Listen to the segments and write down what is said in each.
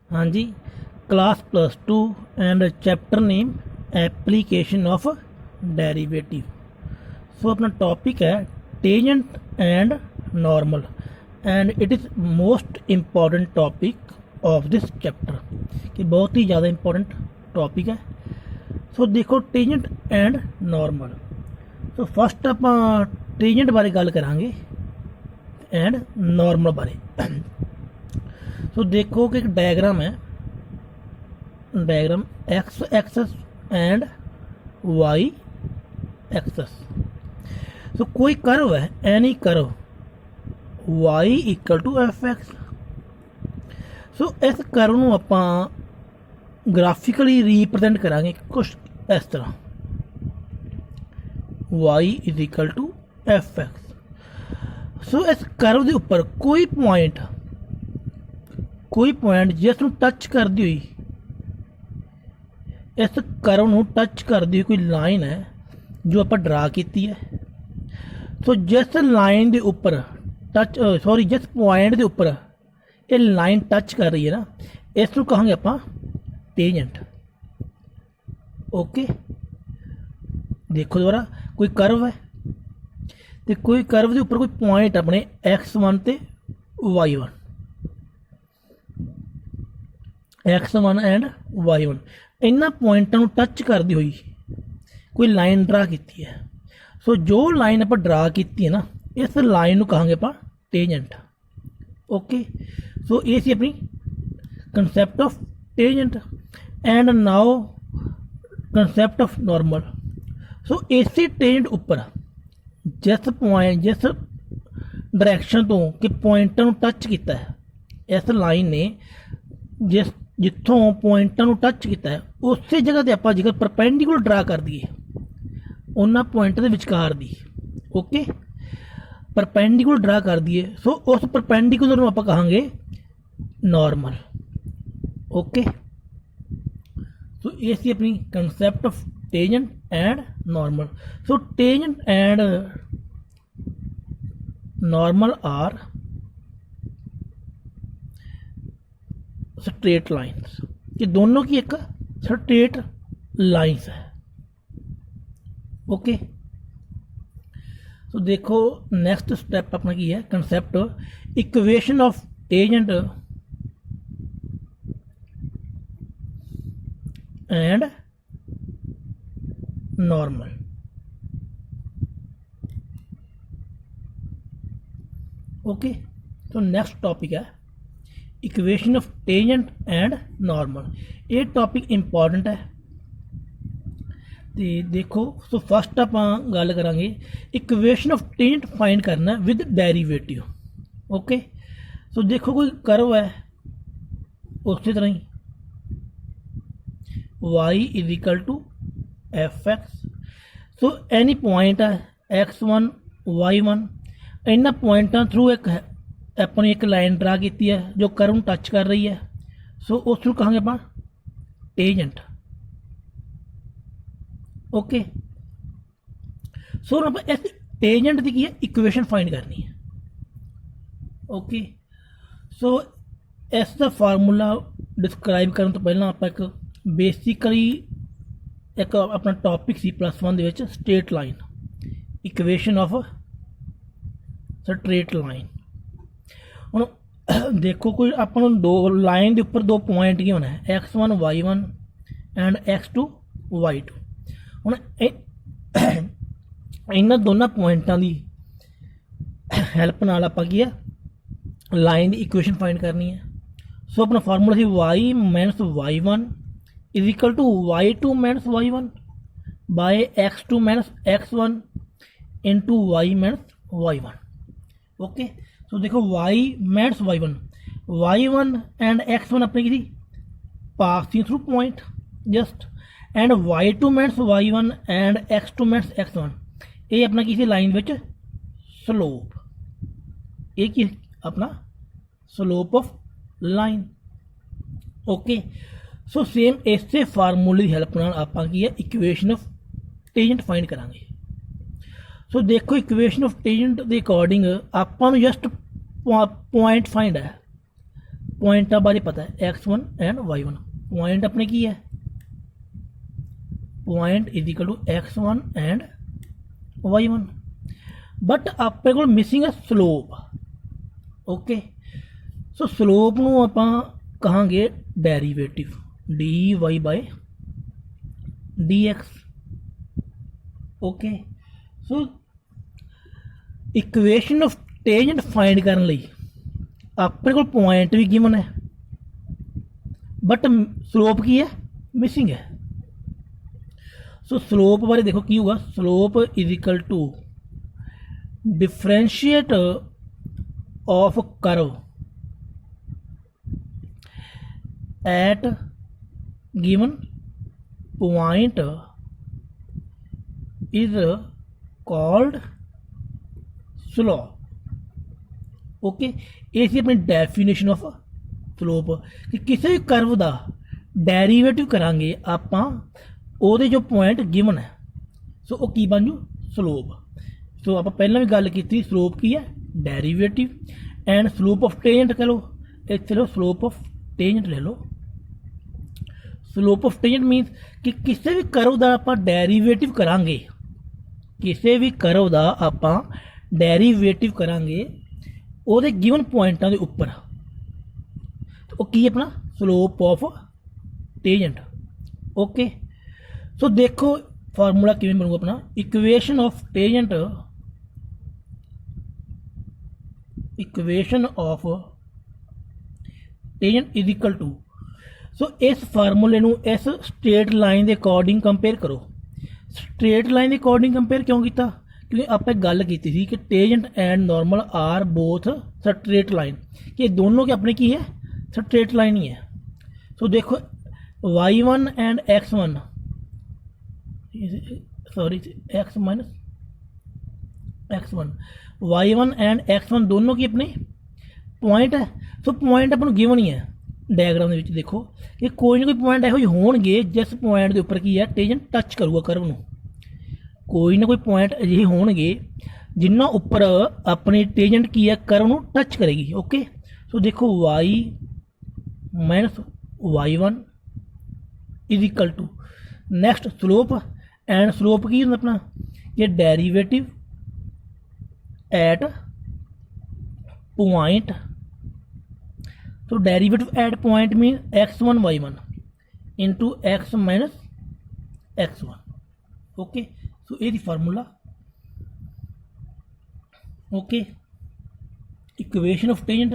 हाँ जी, class +2 and chapter name application of derivative. So अपना टॉपिक है tangent and normal and it is most important topic of this chapter कि बहुत ही ज़्यादा इम्पॉर्टेंट टॉपिक है। सो देखो tangent and normal. So first आप टेंजेंट बारे गल करांगे एंड नॉर्मल बारे। सो देखो कि एक डायग्राम है, diagram x axis and y axis. So कोई कर्व है, any curve y equal to f x. So इस कर्व ਨੂੰ ਆਪਾਂ ਗ੍ਰਾਫਿਕਲੀ ਰੀਪ੍ਰੈਜ਼ੈਂਟ ਕਰਾਂਗੇ ਕੁਛ ਇਸ ਤਰ੍ਹਾਂ y is equal to f x. So इस कर्व ਦੇ ਉੱਪਰ ਕੋਈ ਪੁਆਇੰਟ ਜਿਸ ਨੂੰ ਟੱਚ ਕਰਦੀ ਹੋਈ, ਇਸ ਕਰਵ ਨੂੰ ਟੱਚ ਕਰਦੀ ਹੋਈ ਕੋਈ ਲਾਈਨ ਹੈ ਜੋ ਆਪਾਂ ਡਰਾ ਕੀਤੀ ਹੈ। ਸੋ ਜਿਸ ਲਾਈਨ ਦੇ ਉੱਪਰ जिस पॉइंट के उपर ये लाइन टच कर रही है ना, इसको कहांगे आप टेंजेंट। ओके, देखो दोबारा कोई कर्व है तो कोई कर्व के उपर कोई पॉइंट अपने x1 ते y1 एंड y1 इन्हां पॉइंटां नूं टच करती हुई कोई लाइन ड्रा की है। सो जो लाइन आप ड्रा की है ना, इस लाइन को कहांगे आप टेंजेंट। ओके, सो ये सी अपनी concept of tangent and now concept of normal. So इसी टेंजेंट उपर जिस डायरैक्शन तो कि पॉइंटां नूं टच किया है, इस लाइन ने जिथों पॉइंटां नूं टच किया है उस जगह ते आपां जेकर परपेंडिकुलर ड्रा कर दईए उन्हां पॉइंट दे विचकार दी। ओके, परपेंडिकुलर ड्रा कर दिए। सो उस परपेंडिकुलर आप कहांगे नॉर्मल। ओके, सो ये सी अपनी concept of tangent and normal. So tangent and normal are straight lines, ये दोनों की एक स्ट्रेट लाइन्स है। ओके, तो देखो नेक्स्ट स्टैप अपना की है concept equation of tangent and normal. Okay, तो नेक्स्ट टॉपिक है equation of tangent and normal. ये टॉपिक इंपॉर्टेंट है। तो देखो, सो फस्ट आप गल करांगे इक्वेशन ऑफ टेंजेंट फाइंड करना विद डेरिवेटिव। ओके, सो देखो कोई कर्व है उस तरह ही y is equal to f x. So any point है x1 y1, इन्होंने पॉइंटा थ्रू एक अपनी एक लाइन ड्रा की है जो कर्व टच कर रही है। सो उसको कहांगे आप टेंजेंट। ओके, सो आप इस टेंजेंट की है इक्वेशन फाइंड करनी है। ओके, सो इसका फार्मूला डिस्क्राइब करने तो पहला आप एक बेसिकली एक अपना टॉपिक सी +1 दे straight line, equation of straight line. हम देखो कोई अपन दो लाइन के उपर दो पॉइंट की होना है x1 y1 and x2 y2। ਹੁਣ ਇਹਨਾਂ ਦੋਨਾਂ ਪੁਆਇੰਟਾਂ ਦੀ ਹੈਲਪ ਨਾਲ ਆਪਾਂ ਕੀ ਹੈ ਲਾਈਨ ਦੀ ਇਕੁਏਸ਼ਨ ਫਾਈਂਡ ਕਰਨੀ ਹੈ। ਸੋ ਆਪਣਾ ਫਾਰਮੂਲਾ ਸੀ y minus y1 is equal to y2 minus y1 by x2 minus x1 into y minus y1। Okay, so ਦੇਖੋ y minus y1 and x1 अपनी की passing through point just and y2 minus y1 and x2 minus x1 ये अपना किसी line which slope, ये की अपना slope of line. Okay, so same इसे फार्मूले की हेल्प नाल आपां की है इक्वेशन ऑफ टेंजेंट फाइंड करांगे। सो देखो इक्वेशन ऑफ टेंजेंट के अकॉर्डिंग आपां नूं जस्ट पॉइंट फाइंड है, पॉइंटा बारे पता है x1 एंड y1। पॉइंट अपने की है point is equal to x1 and y1, but अपने को मिसिंग है स्लोप। ओके, सो स्लोप ਨੂੰ ਆਪਾਂ ਕਹਾਂਗੇ derivative dy by dx। Okay, so equation of tangent find करने ਲਈ अपने को पॉइंट भी गिवन है बट स्लोप की है मिसिंग है। सो स्लोप बारे देखो की होगा, slope is equal to differentiate of curve at given point is called slope. Okay, ये सी अपनी डेफिनेशन ऑफ स्लोप कि किसी भी करव का डेरीवेटिव करांगे आपां ओहदे जो पॉइंट गिवन है सो वो की बन जू स्लोप। सो आप पहला भी गल की स्लोप की है derivative and slope of tangent कह लो, इत्थे लो स्लोप ऑफ टेंजेंट ले लो। स्लोप ऑफ टेंजेंट मीनस कि किसी भी करव का आपां डेरीवेटिव करांगे, किसी भी करव का आपां डेरीवेटिव करांगे ਉਹਦੇ गिवन पॉइंटा के उपर तो की अपना slope of tangent. Okay, so देखो फार्मूला किवें बनूगा अपना equation of tangent, equation of tangent is equal to, so इस फार्मूले नूं इस स्ट्रेट लाइन के अकॉर्डिंग कंपेयर करो। स्ट्रेट लाइन के अकॉर्डिंग कंपेयर क्यों किया, क्योंकि आप गल की थी कि tangent and normal are both straight line, कि दोनों के अपने की है स्ट्रेट लाइन ही है। सो देखो y1 and x1 sorry x minus x1 y1 and x1 दोनों की अपने पॉइंट है। सो पॉइंट अपन गिवन ही है डायग्राम के देखो कि कोई ना कोई पॉइंट ਇਹੋ होणगे जिस पॉइंट के उपर की है टेंजेंट टच करूगा करव नूं। कोई ना कोई पॉइंट अजिहे होणगे जिन्हों उपर अपनी टेंजेंट की है करव नूं टच करेगी। ओके, सो देखो y minus y1 is equal to next slope and slope की होंदा अपना ये डेरीवेटिव एट पॉइंट। तो derivative at point mean x1 y1 into x minus x1। Okay, so ये formula. Okay, equation of tangent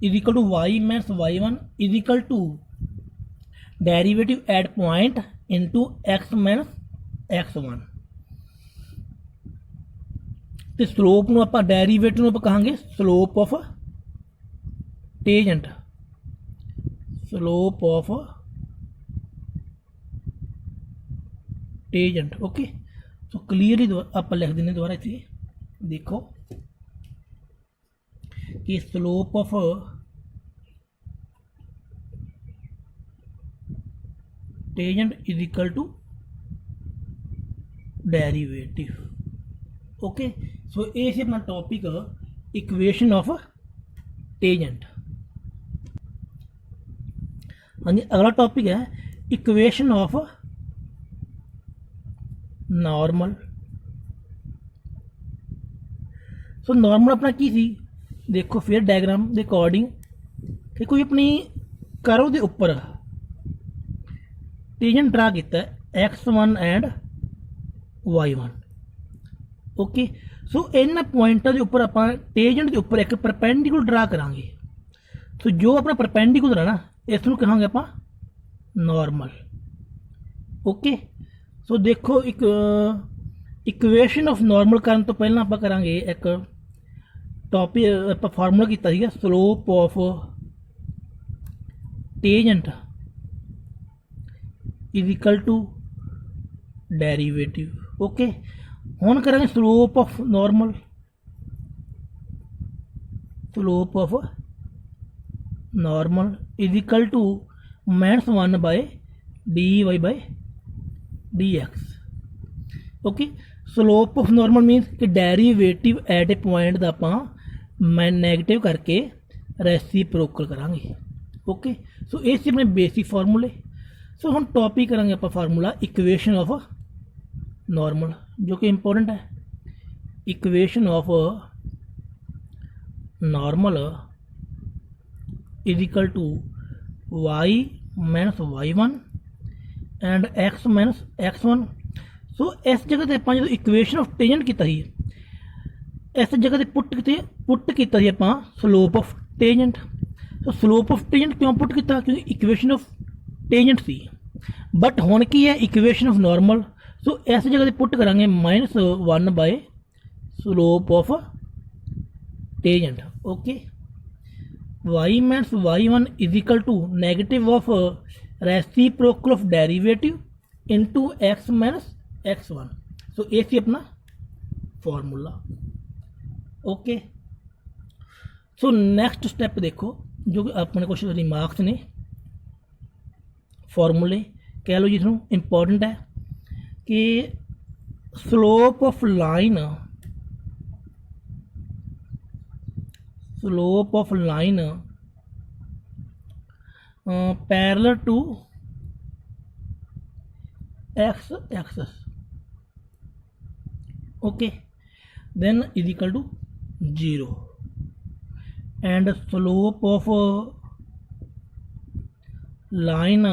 is equal to y minus y1 is equal to derivative at point into x minus x1। तो slope नूं आपां derivative नूं आपां कहांगे slope of tangent, slope of tangent. Okay, so clearly आप लिख दें दोबारा इतने देखो कि slope of tangent is equal to derivative. Okay, so ये से अपना टॉपिक इक्वेशन ऑफ टेंजेंट। हाँ जी, अगला टॉपिक है equation of normal. So normal अपना की सी देखो फिर डायग्राम के अकॉर्डिंग कि कोई अपनी करव के उपर टेंजेंट ड्रा किया x1 एंड y1। ओके, सो इन पॉइंटा के उपर आप टेंजेंट के उपर एक परपेंडिकुलर ड्रा करांगे। सो जो अपना परपेंडिकुलर है ना इसनूं कहांगे आप नॉर्मल। ओके, सो देखो एक इक्वेशन ऑफ नॉर्मल करने तो पहला आप करांगे एक टॉपिक आप फार्मूला किया slope of tangent is equal to derivative. Okay, हुण करांगे slope of normal, slope of normal is equal to -1 by dy by dx। Okay, slope of normal minus कि डेरीवेटिव एट ए पॉइंट का आप मैं negative करके reciprocal करांगे। Okay so ये सी अपने बेसिक फार्मूले। सो हम टॉपिक करेंगे आप फार्मूला इक्वेशन ऑफ नॉर्मल जो कि इंपॉर्टेंट है। Equation of normal is equal to y minus y one and x minus x1। सो इस जगह पर आप जो इक्वेशन ऑफ टेंजेंट किया ही इस जगह पर पुट किया आप स्लोप ऑफ टेंजेंट। तो स्लोप ऑफ टेंजेंट क्यों पुट किया क्योंकि इक्वेशन ऑफ टेंजेंट सी बट हुण की है इक्वेशन ऑफ नॉर्मल। सो इस जगह पुट करांगे -1 by slope of tangent. Okay y minus y1 is equal to negative of reciprocal of derivative into x minus x1। So ये सी अपना formula. Okay so next step देखो जो कि अपने कुछ रिमार्क्स ने फॉर्मूले कह लो जिसनों इंपॉर्टेंट है कि slope of line parallel to x axis okay then is equal to 0 and slope of line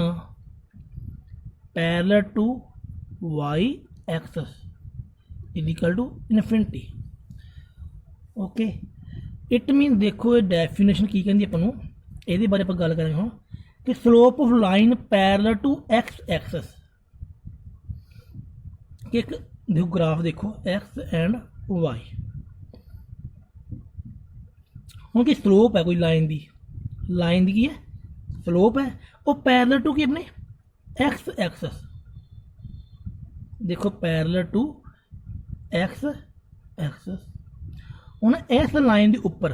parallel to y axis is equal to infinity। Okay it mean देखो ये डेफिनेशन की कहती अपन ये बारे आप गल करेंगे हम कि slope of line parallel to x axis कि एक देखो ग्राफ देखो एक्स एंड वाई हूँ कि स्लोप है कोई लाइन की है स्लोप है वो पैरेलल टू की अपने एक्स एक्सिस देखो पैरेलल टू एक्स एक्सिस हूँ इस लाइन के उपर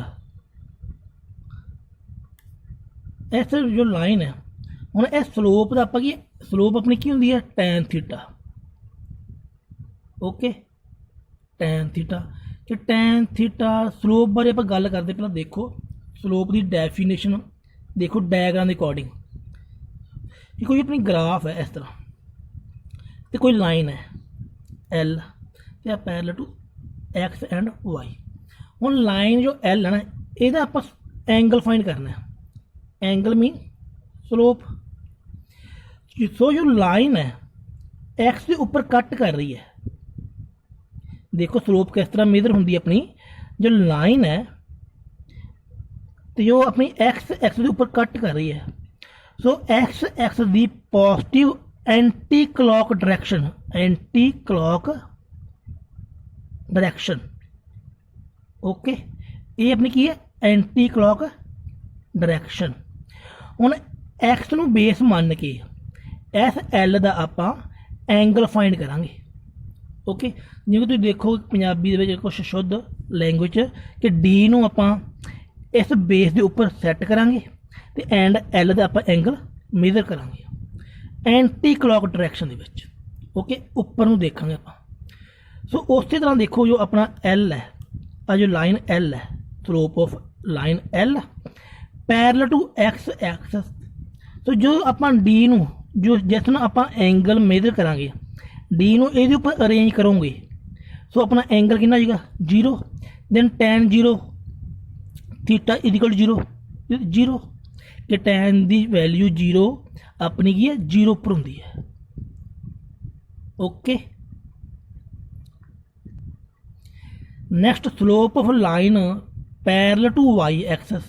इस जो लाइन है हूँ इस स्लोप का आप स्लोप अपनी की होंगी है tan theta. Okay tan theta कि टैन थीटा स्लोप बारे आप गल करते पहले देखो स्लोप की डेफिनेशन देखो डायग्राम के अकॉर्डिंग कि कोई अपनी ग्राफ है इस तरह तो कोई लाइन है एल तो parallel to x and y. हुण लाइन जो एल है ना यदा आप एंगल फाइंड करना है एंगल मीन स्लोप। सो जो लाइन है एक्स के उपर कट कर रही है देखो स्लोप किस तरह मेजर होंगी अपनी जो लाइन है तो जो अपनी एक्स एक्स के उपर कट कर रही है। सो एक्स एक्स की positive anti clock direction okay ये अपनी की है एंटी क्लॉक डायरेक्शन। हुण एक्स नूं बेस मान के इस एल का आप एंगल फाइंड करांगे। ओके जिवें तुसीं देखो पंजाबी दे विच कुछ शुद्ध लैंग्वेज कि डी नूं आपां इस बेस के उपर सैट करांगे ते एंड एल का आप एंगल मेजर करांगे एंटी क्लॉक डायरेक्शन दे विच। ओके उपर नूं देखांगे आपां। सो उस तरह देखो जो अपना एल है आ जो लाइन एल है slope of line L parallel to x axis. So जो आपां डी नूं जो जिस नाल आपां एंगल मेजर करांगे डी नूं इहदे उपर अरेंज करोगे सो अपना एंगल कितना आ जाएगा 0 देन टैन 0 थीटा इक्वल 0 कि टैन की वैल्यू 0 अपनी की है 0 पर होंगी है। Okay next slope of line parallel to y axis.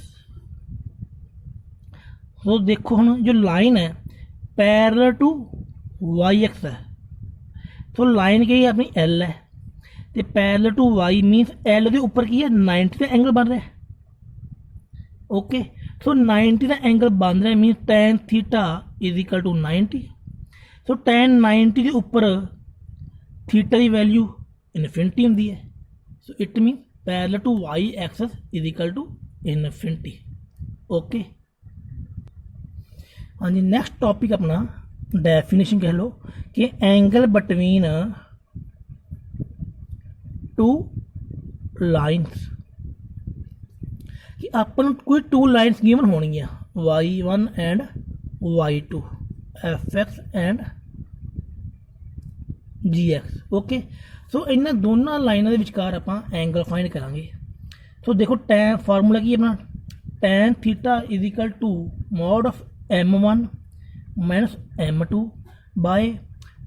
So देखो हम जो लाइन है पैरेलल टू वाई एक्स है तो लाइन की अपनी एल है तो parallel to y minus L के उपर की है 90 का एंगल बन रहा है। ओके सो 90 का एंगल बन रहा है minus tan theta is equal to 90। So tan 90 के उपर थीटा की वैल्यू इनफिनिटी होंगी है। So it mean parallel to y axis is equal to infinity. Okay हाँ जी नैक्सट टॉपिक अपना डेफिनेशन कह लो कि एंगल बिटवीन टू लाइन्स कि अपन कोई टू लाइन्स गिवन होनी है y1 and y2 fx and gx। Okay सो इन्हां दोनों लाइनों के विचकार आपां एंगल फाइंड करांगे। सो देखो टैन फार्मूला की अपना tan theta is equal to mod of m1 minus m2 by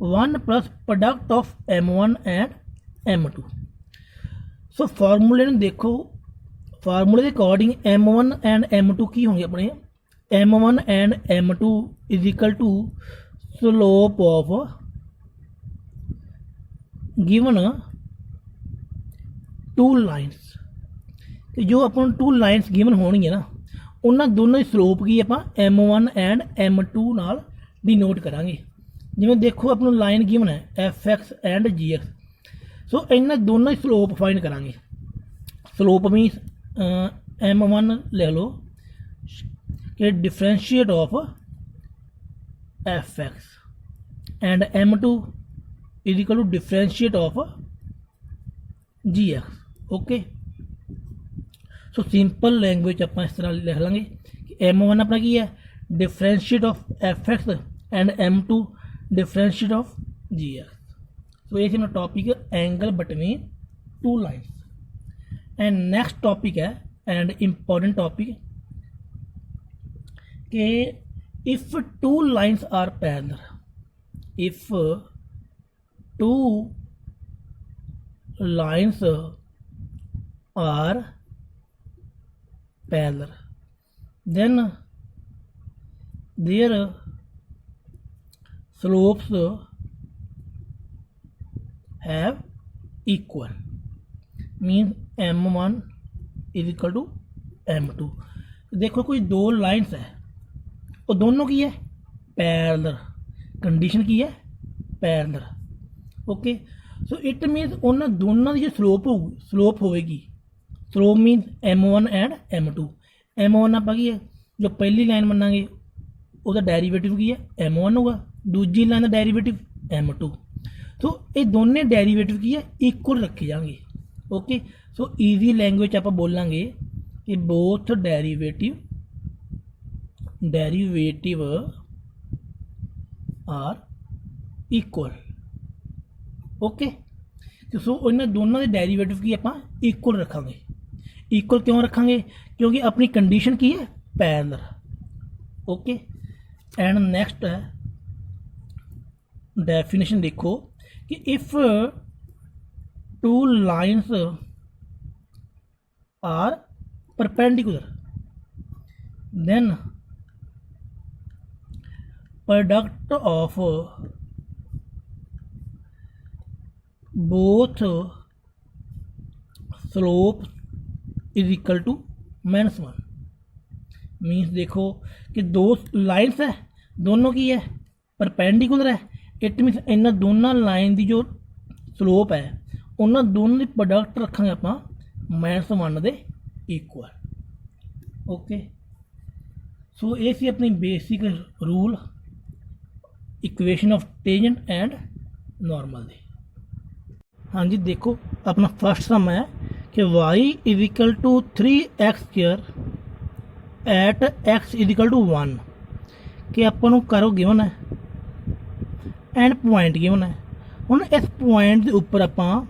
1 plus product of m1 and m2। So फार्मूले में देखो, फार्मूले के अकॉर्डिंग m1 एंड m2 की होंगे अपने m1 and m2 is equal to slope of given two lines. जो अपन टू लाइन्स गिवन होनी है ना, उन्होंने दोनों की स्लोप की आप m1 एंड m2 नाल डिनोट करांगे। जिवें देखो अपन लाइन गिवन है fx एंड gx। सो इन्होंने दोनों ही स्लोप फाइंड करांगे। स्लोप मीन्स m1 ले लो कि differentiate of fx and m2 is equal to differentiate of gx। Okay so simple language आप इस तरह लिख लेंगे कि m1 अपना की है differentiate of fx and m2 differentiate of gx। So ये अपना टॉपिक है angle between two lines. And next topic है एंड इम्पॉर्टेंट टॉपिक कि if two lines are parallel, if two lines are parallel then their slopes have equal, means m1 is equal to m2। देखो कोई दो lines है और दोनों की है पैरेलल, कंडीशन की है parallel. Okay so it means उन्होंने दोनों की जो स्लोप होगी, slope means m1 and m2। m1 आप की है जो पहली लाइन मनांगे उसका डेरीवेटिव की है m1 होगा, दूजी लाइन का डेरीवेटिव m2। तो ये दोनों डेरीवेटिव की है इक्वल रखे जाएंगे। ओके सो ईजी लैंग्वेज आप बोलांगे कि both derivative are equal. Okay so इन्होंने दोनों के डेरीवेटिव की आप इक्वल रखांगे। इक्वल क्यों रखांगे? क्योंकि अपनी कंडीशन की है पैरेलल। ओके एंड नेक्स्ट है डेफिनेशन देखो कि if two lines are perpendicular then product of both slope is equal to -1। Means देखो कि दो लाइन्स है, दोनों की है परपेंडिकुलर है, इट मीन्स इन्होंने दोनों लाइन की जो स्लोप है उन्होंने दोनों की प्रोडक्ट रखेंगे आप -1 दे इक्वल। ओके सो ये सी अपनी basic rule equation of tangent and normal दे। हाँ जी देखो अपना फर्स्ट सम है कि y is equal to 3x² at x is equal to 1 कि अपन करो गिवन है एंड पॉइंट गिवन है। हुण इस पॉइंट के उपर आप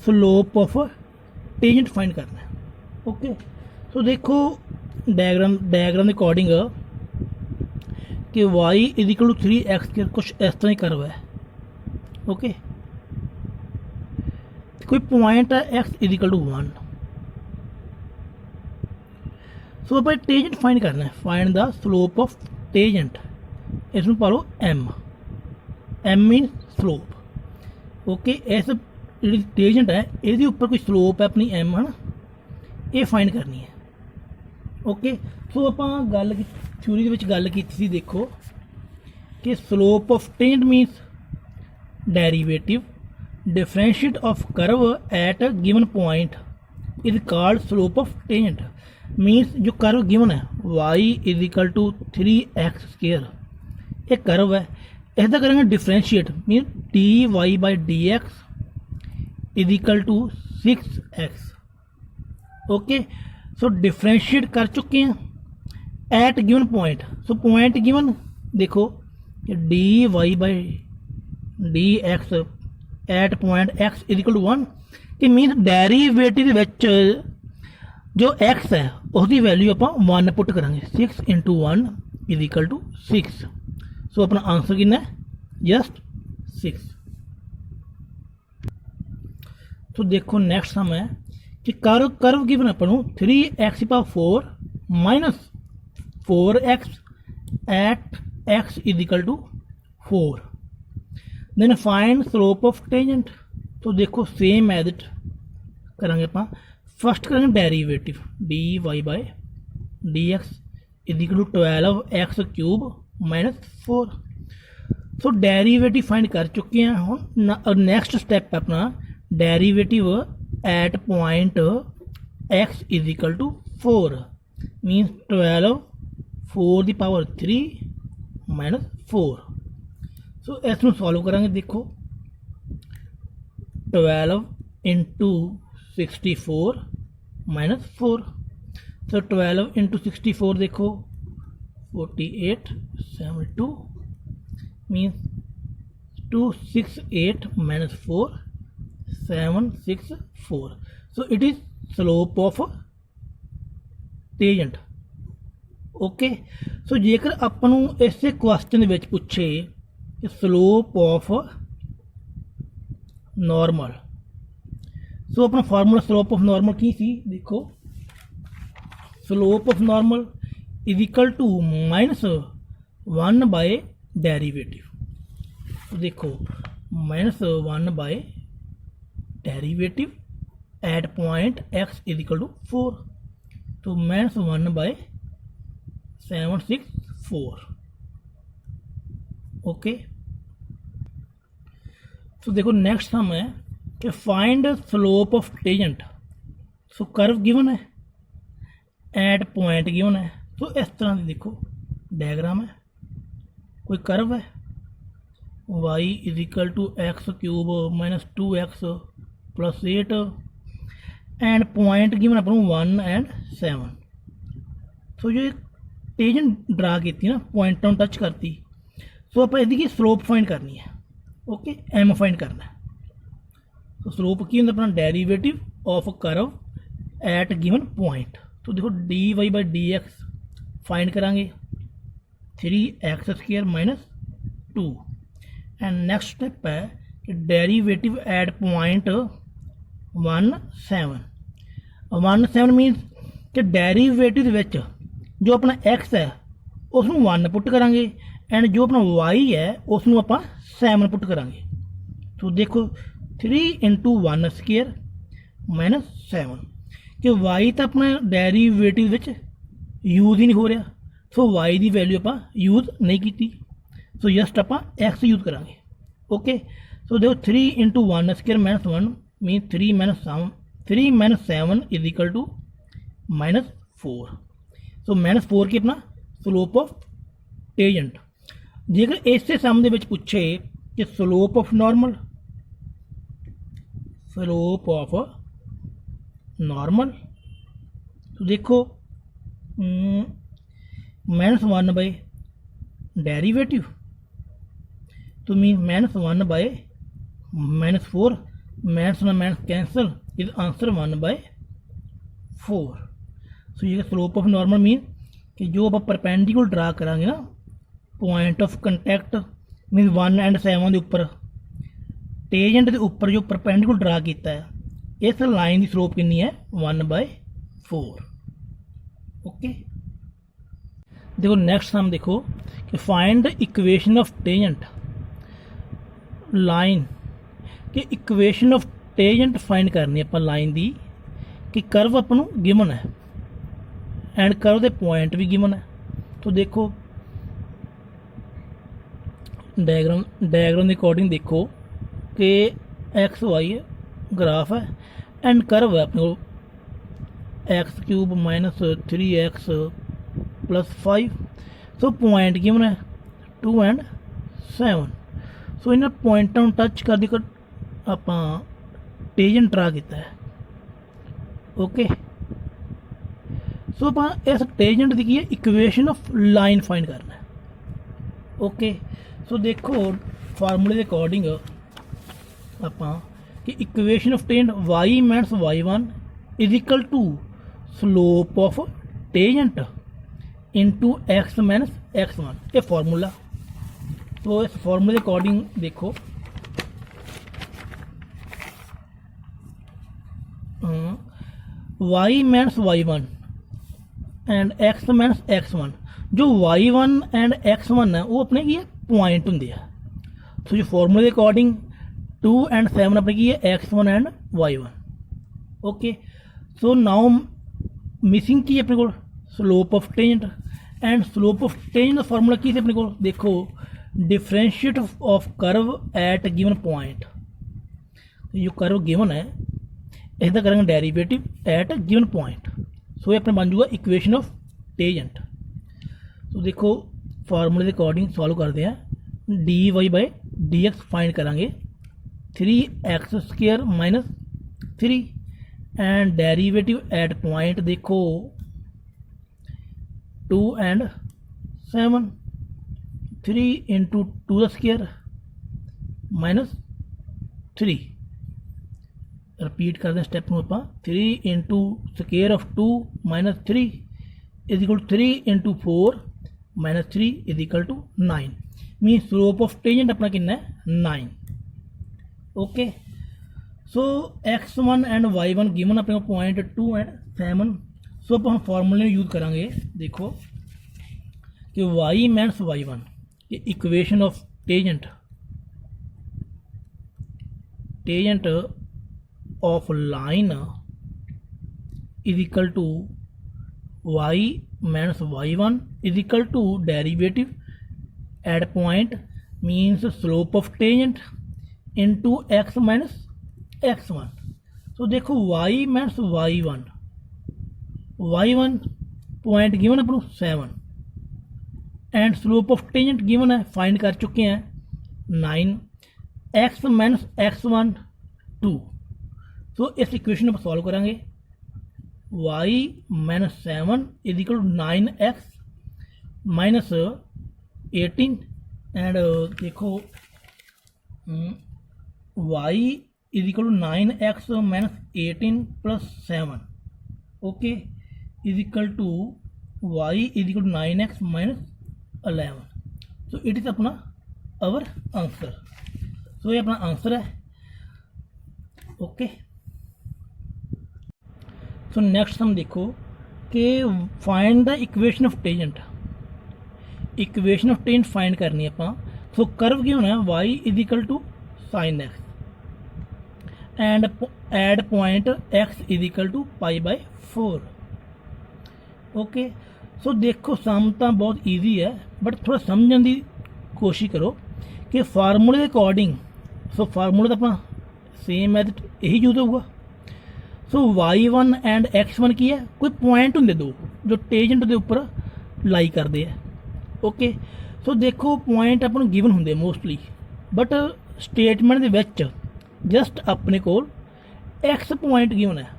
स्लोप ऑफ टेंजेंट फाइंड करना है। ओके सो देखो डायग्राम के अकॉर्डिंग कि y is equal to 3x² कुछ इस तरह ही कर्व है। ओके कोई पॉइंट है x इज इक्वल टू 1। सो आप टेंजेंट फाइंड करना है, find the slope of tangent. इसमें पा लो m मीन स्लोप। ओके इस जी टेंजेंट है ये उपर कोई स्लोप है अपनी m है ना, ये फाइंड करनी है। ओके सो आप गल थ्योरी के गल की थी देखो कि slope of tangent means derivative differentiate of curve at given point is called slope of tangent. Means जो कर्व गिवन है y is equal to 3x², ये कर्व है, इसका करेंगे differentiate mean dy/dx is equal to 6x। Okay so differentiate कर चुके हैं at given point. So point given देखो d y by d x at point x is equal to 1 कि mean derivative विच जो एक्स है उसकी वैल्यू आप 1 put करेंगे 6 इंटू 1 इज इक्वल टू 6। सो अपना आंसर कितना है जस्ट 6। तो देखो नेक्स्ट सम है कि कर्व गिवन अपन 3x power 4 minus 4x at x is equal to 4। Then find slope of tangent. तो देखो सेम एज इट करेंगे आप फर्स्ट करेंगे derivative d y by d x is equal to 12x cube minus 4। So derivative find कर चुके हैं हम। Next step है अपना derivative at point x is equal to 4 means 12 4 the power 3 minus 4। सो इसमें सॉल्व करेंगे देखो 12 इंटू 64 माइनस 4। तो 12 इंटू 64 देखो 48 72 means 268 minus 4 764। So it is slope of tangent. Okay सो जेकर ਆਪਾਂ ਨੂੰ ਇਸੇ ਕੁਐਸਚਨ ਵਿੱਚ ਪੁੱਛੇ ਕਿ ਸਲੋਪ ਆਫ नॉर्मल। सो अपना फार्मूला स्लोप ऑफ नॉर्मल की सी देखो slope of normal is equal to minus 1 by derivative. तो देखो minus 1 by derivative at point x is equal to 4। तो माइनस 1 बाय 764। ओके तो देखो नेक्स्ट सम है कि find slope of tangent. So curve given है एट पॉइंट गिवन है। तो इस तरह की देखो डायग्राम है कोई कर्व है y is equal to x cube minus 2x plus 8 and point given अपन 1 एंड 7। सो जो टेंजेंट ड्रा की ना पॉइंट टच करती सो आप इसकी स्लोप फाइंड करनी है। ओके एम फाइंड करना है। तो स्लोप की होंगे अपना derivative of curve at given point. तो देखो d y by d x find करांगे 3x² minus 2 and next step है कि डेरीवेटिव एट पॉइंट 1 7 मीनस कि डेरीवेटिव विच जो अपना x है उसनों 1 पुट करांगे एंड जो अपना y है उसनों आप 7 पुट करांगे। तो देखो 3 इंटू 1 स्केयर माइनस 7 कि y तो अपना डेरीवेटिव विच यूज ही नहीं हो रहा। सो y की वैल्यू आप यूज नहीं की। सो जस्ट आप x यूज करांगे। ओके सो देखो 3 into 1 square minus 1 mean 3 minus 7 is equal to minus 4। So minus 4 की अपना स्लोप ऑफ टेंजेंट। जेकर इसे सम दे विच पूछे कि स्लोप ऑफ नॉर्मल तो देखो माइनस 1 बाय डेरीवेटिव तो mean minus 1 by minus 4 minus cancel is answer 1 by 4। So ये स्लोप ऑफ नॉर्मल मीन कि जो आप परपेंडिकुलर ड्रा करांगे ना point of contact mean 1 and 7 के उपर टेंजेंट के उपर जो परपेंडिकुलर ड्रा किया है इस लाइन की स्लोप कितनी है 1 बाय 4। ओके देखो नेक्स्ट सम देखो कि find equation of tangent line कि इक्वेशन ऑफ टेंजेंट फाइंड करनी है लाइन की कि कर्व अपन गिवन है एंड कर्व के पॉइंट भी गिवन है। तो देखो डायग्राम के अकॉर्डिंग देखो कि एक्स वाई ग्राफ है एंड कर्व है अपने को x cube minus 3x plus 5। सो पॉइंट गिवन है 2 एंड 7। सो इन्हें पॉइंटा टच कर दी आप टेंजेंट ड्रा किया है। ओके सो आप इस टेजेंट की है इक्वेशन ऑफ लाइन फाइंड करना है। ओके सो देखो फार्मूले के अकॉर्डिंग आप कि equation of tangent y minus y one is equal to slope of tangent into x minus x one, ये फार्मूला। तो इस फार्मूले के अकॉर्डिंग देखो y minus y one and x minus x one, जो y one and x one है वो अपने की पॉइंट होंगे है। तो जो फार्मूले के अकॉर्डिंग 2 एंड 7 अपने की है x one and y one. Okay so now missing की अपने को slope of tangent and slope of tangent का फार्मूला की अपने को देखो differentiate of curve at given point. जो कर्व गिवन है इसका करेंगे derivative at given point. So ये अपने बन जाऊगा इक्वेशन ऑफ टेंजेंट। तो देखो फार्मूले के अकॉर्डिंग सॉल्व करते हैं। D y by d x find करेंगे 3x square minus 3 and derivative at point देखो 2 and 7, 3 into 2 square minus 3। Repeat कर दें स्टेप में आप 3 into square of 2 minus 3 is equal to 3 into 4 minus 3 is equal to 9। Mean slope of tangent अपना कितना है 9। Okay so x1 and y1 given अपने point 2 and 7। सो अब हम फार्मूले यूज करेंगे देखो कि y माइनस y1 ये equation of tangent of line is equal to y minus y1 is equal to derivative at point means slope of tangent into x minus x one. तो देखो y minus y1 point given है अपन 7 and slope of tangent given है find कर चुके हैं 9, x minus x one 2। तो इस इक्वेशन को सॉल्व करेंगे y minus 7 is equal to 9x minus 18 and देखो y is equal to 9x minus 18 plus 7 okay is equal to y is equal to 9x minus 11। So it is अपना our answer. So ये अपना answer है। Okay so next हम देखो कि find the equation of tangent. Equation of tangent find करनी है अपना। सो कर्व क्या होना है y is equal to sine x and at point x is equal to pi by 4। Okay so देखो सम तो बहुत ईजी है बट थोड़ा समझने की कोशिश करो कि फार्मूले के अकॉर्डिंग। सो फार्मूला तो अपना सेम है यही यूज होगा। सो y1 एंड x1 की है कोई पॉइंट होंगे दो जो टेंजेंट के उपर लाई करते हैं। ओके सो देखो पॉइंट अपन गिवन होंगे मोस्टली बट स्टेटमेंट दे विच जस्ट अपने को x पॉइंट गिवन है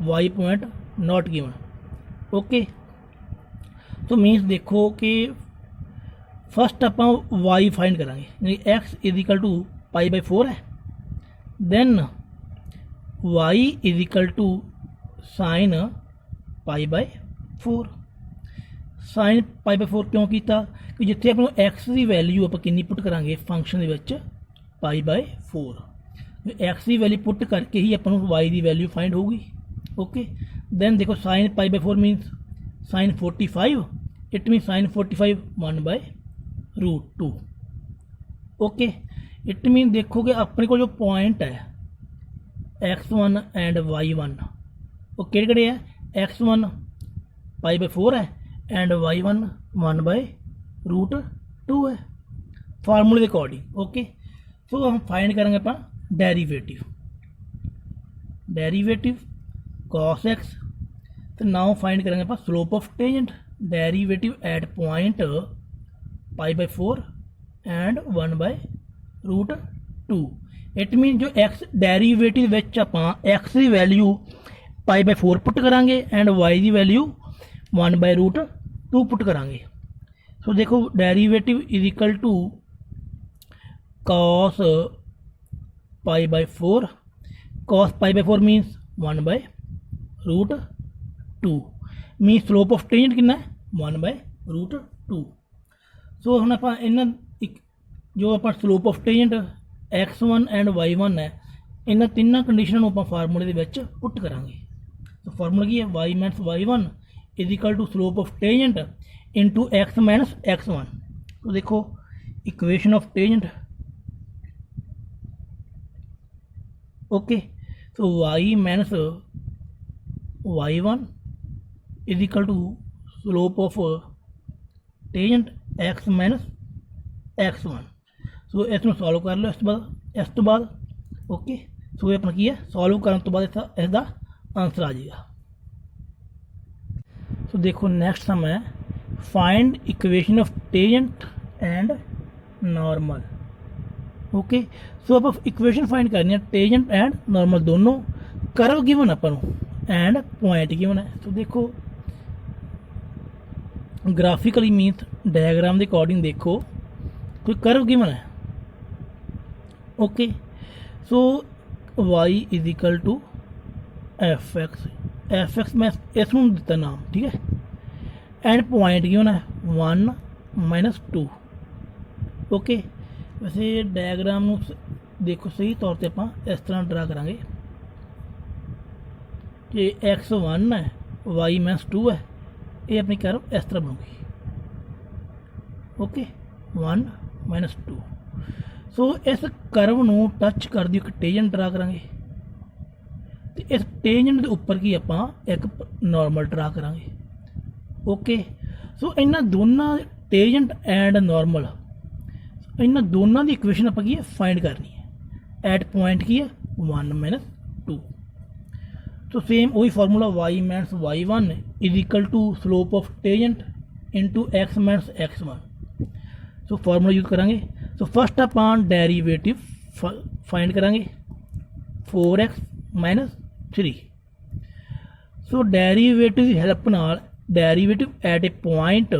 y point not given. Okay तो मीन्स देखो कि फस्ट आप y फाइंड करेंगे x is equal to pi by 4 है then y is equal to sine pi by 4। Sine pi by 4 क्यों किया कि जिथे अपने एक्स की वैल्यू आप कितनी पुट करांगे फंक्शन के पाई बाई 4 एक्स की वैल्यू पुट करके ही अपन वाई की वैल्यू फाइंड होगी। ओके देन देखो sine pi by 4 means sine 45 it mean sine 45 1 by root 2। Okay it mean देखो कि अपने को जो पॉइंट है x1 एंड y1 वो केड़े है x1 पाई बाई 4 है एंड y1 1 बाय रूट 2 है फार्मूले के अकॉर्डिंग। ओके सो हम फाइंड करेंगे अपन डेरिवेटिव cos x। तो नाउ फाइंड करेंगे अपन slope of tangent derivative at point pi by 4 and 1 by root 2। It mean जो एक्स डेरिवेटिव आप एक्स की वैल्यू पाई बाई 4 पुट करांगे एंड वाई की वैल्यू 1/√2 पुट करांगे। सो देखो derivative is equal to cos π/4, cos π/4 means 1/√2 mean slope of tangent कितना है 1/√2। सो हम आप जो आप slope of tangent x1 and y1 है इन्होंने तीनों कंडीशनों को फार्मूले के पुट करांगे। तो फार्मूला की है y minus y1 is equal to slope of tangent into x minus x1। तो देखो इक्वेशन ऑफ टेंजेंट ओके, तो y minus y1 is equal to slope of tangent x minus x1। So इसमें solve कर लो इस तो बाद okay. So ये अपना की है सॉल्व करने तो बाद इसका आंसर आ जाएगा। सो देखो नेक्स्ट सम है find equation of tangent and normal okay. So आप इक्वेशन फाइंड करनी है टेंजेंट एंड नॉर्मल दोनों, कर्व गिवन अपन एंड पॉइंट गिवन है। तो देखो ग्राफिकली मीन्स डायग्राम के अकॉर्डिंग देखो कोई कर्व गिवन है okay. So y is equal to f x मैं इसमें दिता नाम ठीक है एंड पॉइंट गिवन है 1-2 ओके। वैसे डायग्राम देखो सही तौर पर आप इस तरह ड्रा करांगे कि x1 है y-2 है, ये अपनी कर्व इस तरह बनूगी ओके 1-2। सो इस कर्व नूं टच कर दी एक टेंजेंट ड्रा करांगे तो इस टेंजेंट के उपर की आपां एक नॉर्मल ड्रा करांगे ओके। सो इन्हां दोनों टेंजेंट एंड नॉर्मल इन्हां दोनों की इक्वेशन आपां की फाइंड करनी है एट पॉइंट की है 1-2। तो सेम वही formula y minus y1 is equal to slope of tangent into x minus x1। So formula use करांगे। सो फर्स्ट आप डेरीवेटिव फाइंड करांगे 4x माइनस 3। सो डेरीवेटिव की हेल्प नाल derivative at a point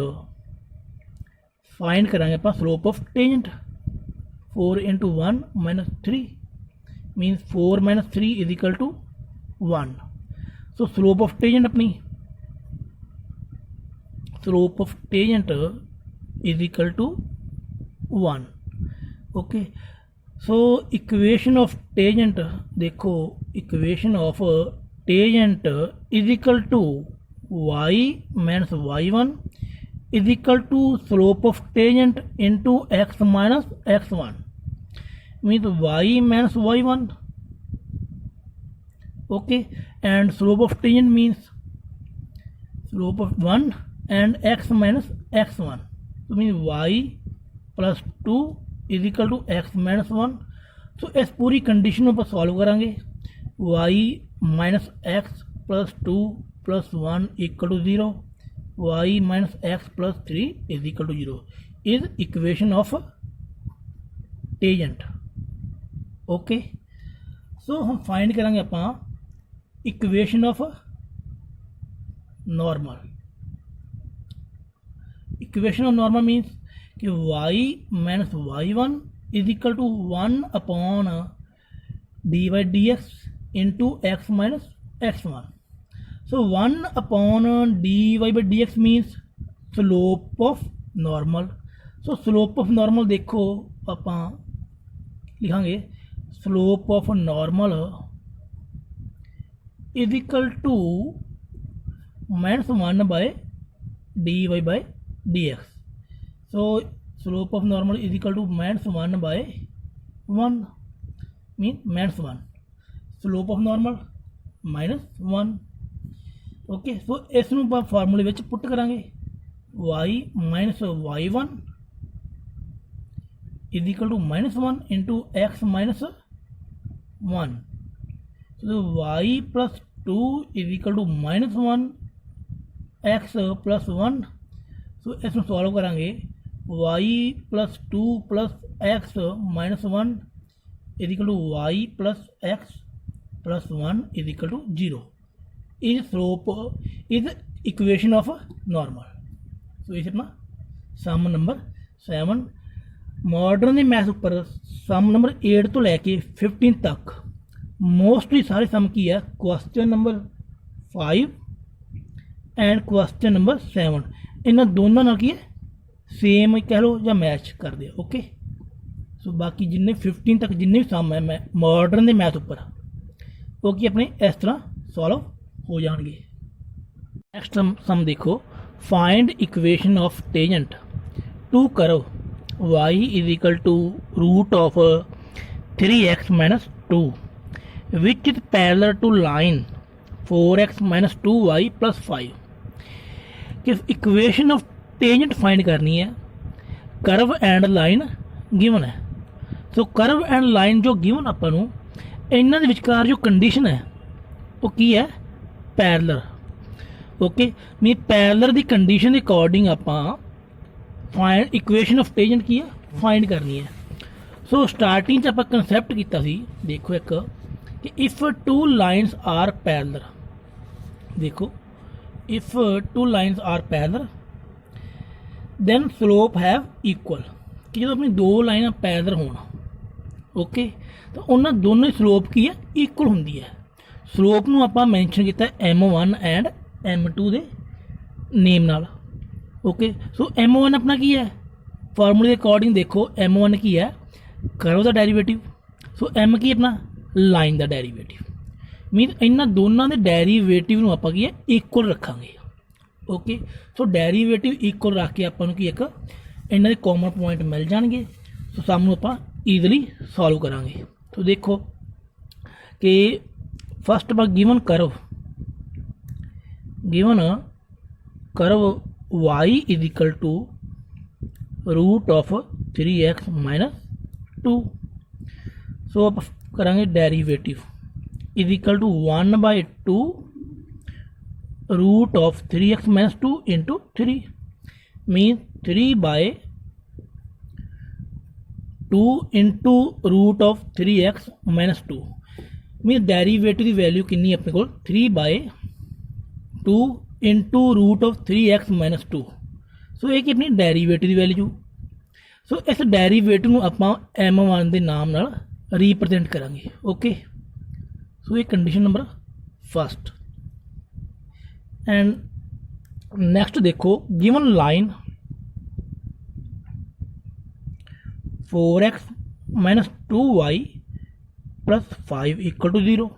find करांगे आप slope of tangent 4 × 1 - 3 means 4 - 3 is equal to 1। So slope of tangent अपनी slope of tangent is equal to 1 okay. So equation of tangent देखो equation of tangent is equal to y minus y1 is equal to slope of tangent into x minus x1 means y minus y1 okay and slope of tangent means slope of 1 and x minus x1 तो mean y plus 2 is equal to x minus 1। So इस पूरी condition पर solve करांगे y minus x plus 2 plus 1 equal to 0 y minus x plus 3 is equal to 0 is equation of tangent okay. So हम find करांगे आप equation of normal. Equation of normal means कि y minus y1 is equal to 1 dy/dx into x minus x1। So 1 dy/dx means slope of normal. So slope of normal देखो आप लिखांगे slope of normal is equal to -1 dy/dx। So slope of normal is equal to -1/1 mean -1 slope of normal -1 okay. So इस फार्मूले में put करांगे y minus y1 is equal to -1 into x minus 1। तो y plus 2 is equal to -1 x plus 1। So इसमें solve करांगे y plus 2 plus x minus 1 is equal to y plus x plus 1 is equal to 0 is slope is equation of normal. So इस अपना sum number 7 modern के math उपर सम number 8 तो लैके 15 तक mostly सारे सम की है question number 5 and question number 7 इन्होंने दोनों नाल की है सेम कह लो या मैच कर दे। ओके सो बाकी जिन्ने 15 तक जिन्ने भी सम है मैं मॉडर्न के मैथ उपर वो कि अपने इस तरह सॉल्व हो जाएंगे। नैक्सट सम देखो find equation of tangent to curve y is equal to root of 3x minus 2 which is parallel to line 4x minus 2y plus 5। कि इक्वेशन ऑफ टेंजेंट फाइंड करनी है करव एंड लाइन गिवन है। सो करव and line जो given अपन इन्हों के विचकार जो condition है वो की है पैरेलल। ओके मीन पैरेलल की कंडीशन के अकॉर्डिंग आप फाइंड इक्वेशन ऑफ टेंजेंट की है फाइंड करनी है। सो स्टार्टिंग आप कंसैप्ट किया सी देखो एक कि if two lines are parallel. देखो if two lines are parallel then slope have equal कि जो अपनी दो लाइन पैरेलल होना ओके तो उन्होंने दोनों स्लोप की है इक्वल होंगी है। स्लोप में आप मैंशन किया M1 एंड M2 के नेम नाल। ओके सो M1 अपना की है फार्मूले के अकॉर्डिंग देखो M1 की है कर्व का डेरीवेटिव। सो M की अपना लाइन का डेरीवेटिव मीन इन्होंने दोनों के डेरीवेटिव आप इक्वल रखा। ओके सो डेरीवेटिव इक्वल रख के आपको की एक इन्हों के कॉमन पॉइंट मिल जाएंगे। सो सामू आप ईजली सॉल्व करांगे। तो देखो कि फस्ट आप given curve y is equal to root of 3x minus 2। So आप करांगे derivative is equal to 1/2 root of 3x minus 2 into 3 mean 3/2 into root of 3x minus 2 mean derivative की value कितनी अपने को 3/2 into root of 3x minus 2। So ये अपनी derivative की value. सो इस डेरीवेटिव आप M1 के नाम नाल रिप्रजेंट करांगे। ओके सो ये condition number first. And next देखो given line 4x minus 2y plus 5 equal to 0।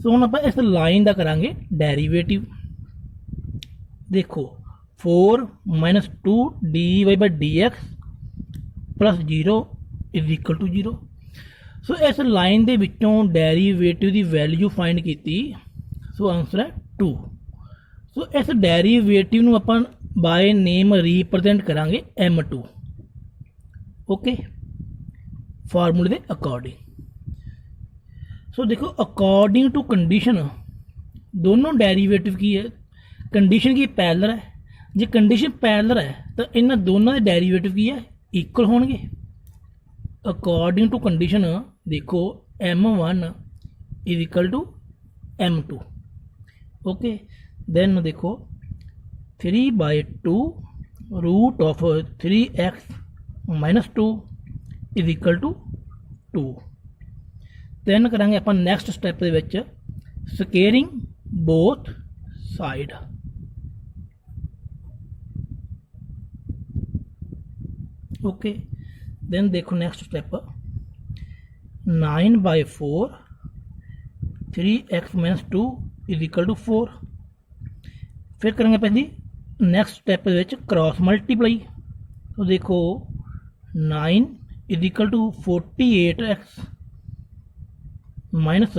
So हम आप इस लाइन का करांगे डेरीवेटिव। देखो 4 minus 2 dy/dx plus 0 is equal to 0। So इस लाइन के विचों डेरीवेटिव की वैल्यू फाइंड की। सो आंसर है 2। सो इस डेरीवेटिव आप बाय नेम रिप्रजेंट करांगे M2। ओके फार्मूले के अकॉर्डिंग। सो देखो अकॉर्डिंग टू कंडीशन दोनों डेरीवेटिव की है कंडीशन की पैरेलल है। जो कंडीशन पैरेलल है तो इन दोनों के डेरीवेटिव की है इक्वल होंगे। अकॉर्डिंग टू कंडीशन देखो M1 is equal to M2। Okay then देखो 3/2 root of 3x minus 2 is equal to 2। Then करांगे अपन नैक्सट स्टैप के squaring both side. Okay then देखो next step 9/4 3x minus 2 is equal to 4। फिर करेंगे पहली next step cross multiply. तो देखो 9 is equal to 48x minus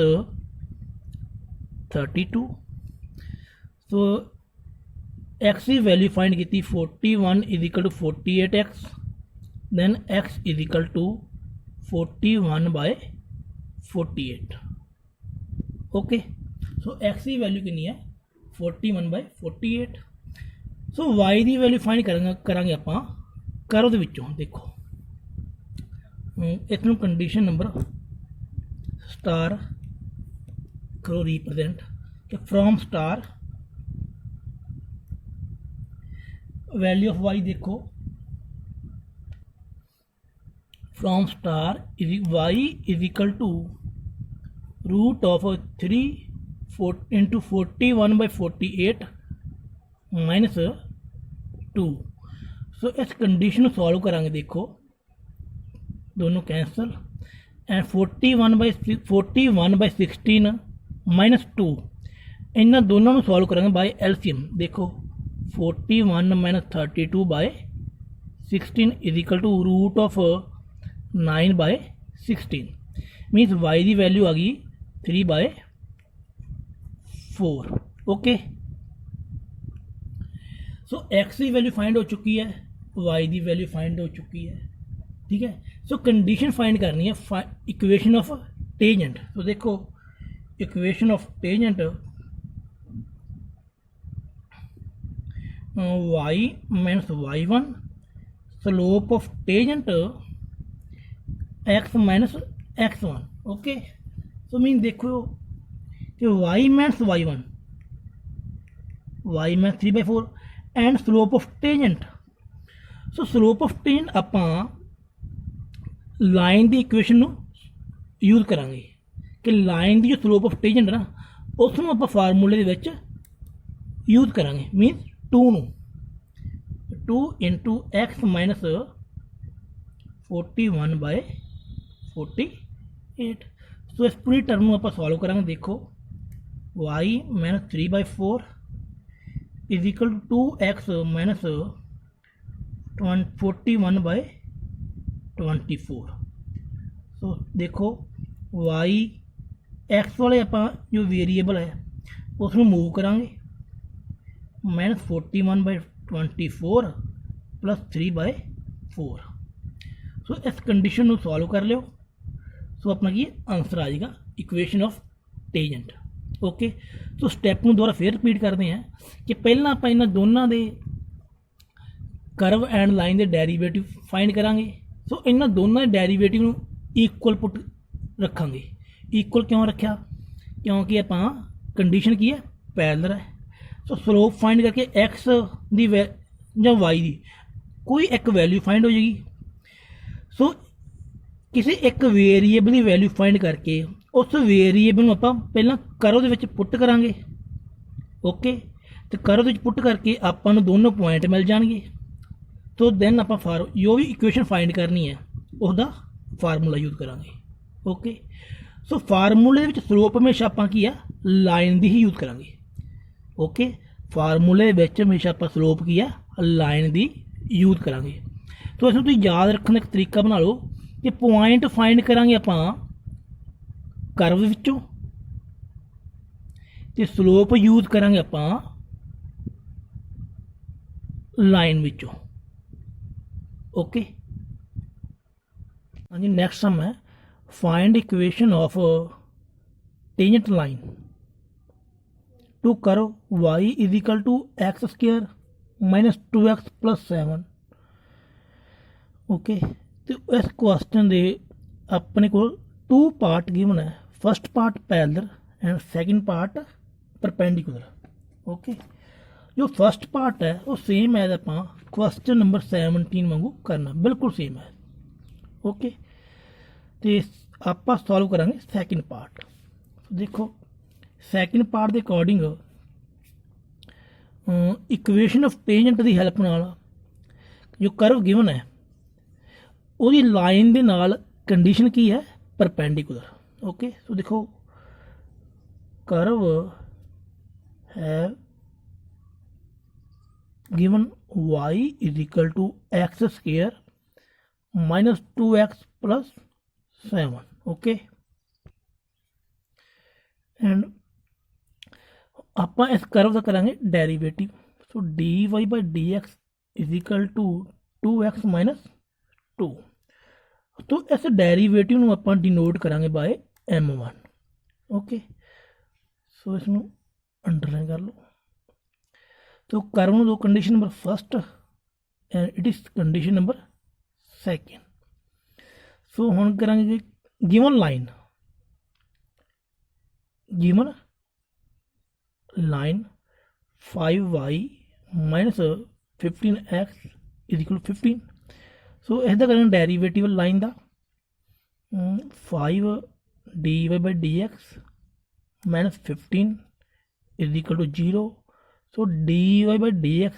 32। So x की वैल्यू फाइंड की 41 is equal to 48x then x is equal to 41/48। Okay so x की value कितनी है 41/48। सो y की वैल्यू फाइंड करांगे आप कर्व दे विचों। देखो इस कंडीशन नंबर स्टार करो रिप्रजेंट कि from star value of y देखो from star is y is equal to root of 3 into 41/48 minus 2। सो इस कंडीशन सॉल्व करांगे देखो दोनों कैंसल एंड 41/16 माइनस 2 इन्होंने दोनों सॉल्व करांगे बाय एलसीएम। देखो 41 minus 32/16 is equal to root of 9/16 means y की वैल्यू आ गई 3/4। ओके सो एक्स की वैल्यू फाइंड हो चुकी है, वाई की वैल्यू फाइंड हो चुकी है। ठीक है सो कंडीशन फाइंड करनी है इक्वेशन ऑफ टेंजेंट। तो देखो equation of tangent y minus y1 slope of tangent x minus x1। Okay so mean देखो कि y minus y1 y minus 3/4 and slope of tangent. So slope of tangent आपां line की equation use करांगे कि line की जो slope of tangent ना उसनों आपां फार्मूले दे विच यूज करांगे means 2 into x minus 41/48। So इस पूरी टर्म आप सॉल्व करांगे। देखो y minus 3/4 is equal to 2x minus 41/24। So देखो y x वाले आप जो वेरीएबल है उसमें मूव करांगे माइनस 41/24 प्लस 3/4। सो इस कंडीशन को सॉल्व कर लियो। सो अपना की आंसर आ जाएगा equation of tangent. Okay so step में दोबारा फिर रिपीट करते हैं कि पहला आप इन्होंने दोनों के करव एंड लाइन के डेरीवेटिव फाइंड करांगे। सो इन्होंने दोनों के डेरीवेटिव इक्वल पुट रखांगे। इक्वल क्यों रखा क्योंकि आप कंडीशन की है पैरेलल है। सो स्लोप फाइंड करके एक्स की या वाई की कोई एक वैल्यू फाइंड हो जाएगी। सो किसी एक वेरीएबल की वैल्यू फाइंड करके उस वेरीएबल आप पहला करव के पुट करांगे। ओके तो करव पुट करके आपको दोनों पॉइंट मिल जाएंगे। तो दैन आप जो भी इक्वेशन फाइंड करनी है उसका फार्मूला यूज करांगे। ओके सो फार्मूले स्लोप हमेशा आप की है लाइन की ही यूज करांगे। ओके फार्मूले हमेशा आप स्लोप की है लाइन की यूज करांगे। तो इसमें तुम याद रखने का तरीका बना लो कि पॉइंट फाइंड करांगे आप करव विचों ते स्लोप यूज करांगे आप लाइन विचों। ओके हाँ जी नैक्सट सम है find equation of tangent line to curve y is equal to x square minus 2x plus 7। Okay तो इस क्वेश्चन के अपने को 2 पार्ट गिवन है। First part parallel and second part perpendicular. Okay जो फर्स्ट पार्ट है वो सेम है आप क्वेश्चन नंबर 17 वांगू करना बिल्कुल सेम है। ओके तो आप सॉल्व करांगे सैकेंड पार्ट। देखो सैकेंड पार्ट के अकॉर्डिंग इक्वेशन ऑफ टेंजेंट की हेल्प नाल जो करव गिवन है उसकी लाइन के नाल कंडीशन की है परपेंडिकुलर। ओके सो देखो करव है given y is equal to x square minus 2x plus 7। Okay and आप इस करव का करांगे derivative. So dy/dx is equal to 2x minus 2। तो इस डेरीवेटिव में आप डिनोट करांगे बाय m1। ओके सो इसमें अंडरलाइन कर लो। तो करव दो condition number first and it is condition number second. So हम करांगे given line given line 5y minus 15x is equal to 15। So इसका करेंगे डेरीवेटिव लाइन का 5 dy by dx minus 15 is equal to 0। So dy by dx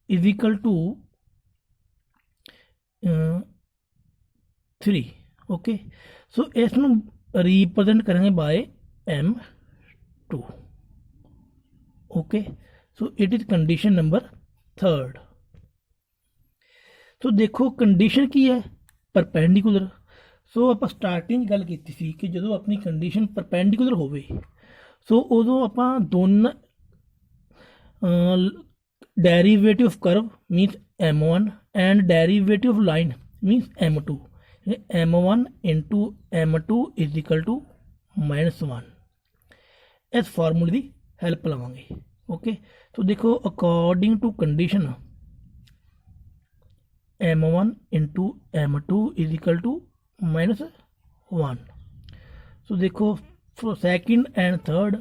is equal to 3। Okay, so इसनों represent करेंगे by m2। Okay, so it is condition number 3। So देखो condition की है perpendicular. सो आप starting गल की सी कि जो अपनी कंडीशन परपेंडिकुलर होवे सो उदों आप दोनों derivative of curve means m1 and derivative of line means m2। m1 into m2 is equal to -1। इस फार्मूले की हेल्प लवांगे। ओके, तो देखो according to condition m1 into m2 is equal to -1। So देखो सेकंड एंड थर्ड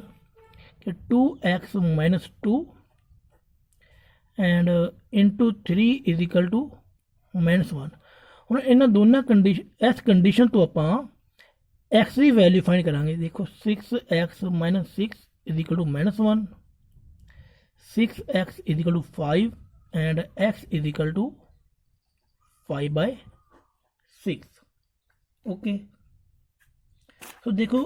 कि 2x minus 2 and into 3 is equal to -1। ਹੁਣ ਇਹਨਾਂ ਦੋਨਾਂ ਕੰਡੀਸ਼ਨ ਇਸ ਕੰਡੀਸ਼ਨ ਤੋਂ ਆਪਾਂ x ਦੀ ਵੈਲਿਊ ਫਾਈਂਡ ਕਰਾਂਗੇ। ਦੇਖੋ 6x minus 6 is equal to -1, 6x is equal to 5 and x is equal to 5/6। Okay, तो देखो